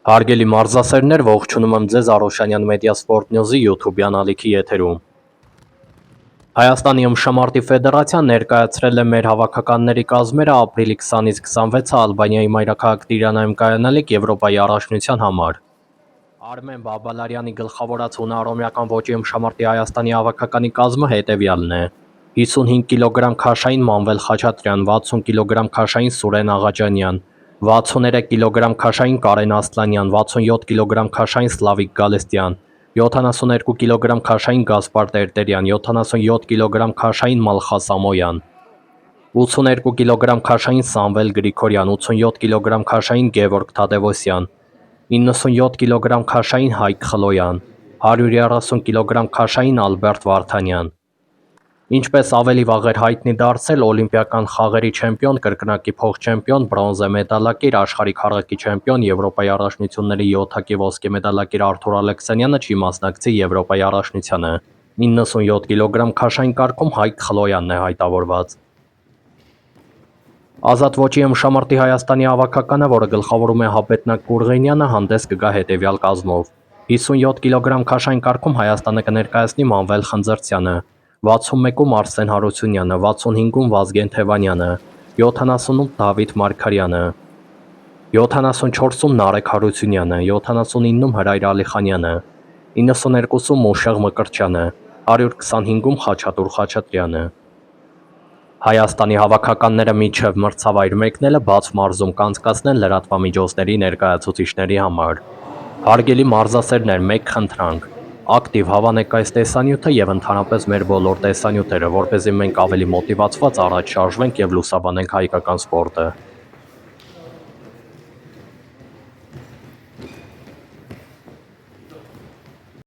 Հարգելի մարզասերներ, ողջունում եմ ձեզ Արոշանյան մեդիա սպորտ նյուզի YouTube-յան ալիքի եթերում։ Հայաստանի ըմբշամարտի ֆեդերացիան ներկայացրել է մեր հավաքականների կազմերը ապրիլի 20-ից 26-ը Ալբանիայի մայրաքաղաք Տիրանայում կայանալիք Եվրոպայի առաջնության համար։ Արմեն Բաբալարյանի գլխավորած հունահռոմեական ոճի ըմբշամարտի Հայաստանի հավաքականի կազմը հետևյալն է. 55 կիլոգրամ քաշային Մանվել Խաչատրյան, 60 կիլոգրամ քաշային Սուրեն Աղաջանյան, 63 կիլոգրամ քաշային Կարեն Ասլանյան, 67 կիլոգրամ քաշային Սլավիկ Գալստյան, 72 կիլոգրամ քաշային Գասպար Տերտերյան, 77 կիլոգրամ քաշային Մալխա Սամոյան, 82 կիլոգրամ քաշային Սամվել Գրիգորյան, 87 կիլոգրամ քաշային Գևորգ Թադևոսյան, 97 կիլոգրամ քաշային Հայկ Խլոյան, 130 կիլոգրամ քաշային Ալբերտ Վարդանյան։ Ինչպես ավելի վաղ էր հայտնի դարձել, օլիմպիական խաղերի չեմպիոն, կրկնակի փոխչեմպիոն, բրոնզե մեդալակիր, աշխարհի քառակի չեմպիոն, Եվրոպայի առաջնությունների 7-ակի ոսկե մեդալակիր Արթուր Ալեքսանյանը չի մասնակցի Եվրոպայի առաջնությանը։ 97 կիլոգրամ քաշային կարգում Հայկ Խլոյանն է հայտավորված։ Ազատ ոճի ըմբշամարտի Հայաստանի հավաքականը, որը գլխավորում է Հապետնակ Գուրղենյանը, հանդես կգա հետևյալ կազմով. 57 կիլոգրամ քաշային կարգում Հայաստանը կներկայացնի Մանվել Խնձրցյանը, 61-ում Արսեն Հարությունյանը, 65-ում Վազգեն Թևանյանը, 70-ում Դավիթ Մարգարյանը, 74-ում Նարեկ Հարությունյանը, 79-ում Հրայր Ալիխանյանը, 92-ում Մուշեղ Մկրտչյանը, 125-ում Խաչատուր Խաչատրյանը։ Հայաստանի հավաքականները մինչև մրցավայր մեկնելը բաց մարզում կանցկացնեն լրատվամիջոցների ներկայացուցիչների համար։ Հարգելի մարզասերներ, մեկ խնդրանք. ակտիվ հավանեք այս տեսանյութը եւ ընդհանրապես մեր բոլոր տեսանյութերը, որպեսզի մենք ավելի մոտիվացված առաջ շարժվենք եւ լուսաբանենք հայկական սպորտը։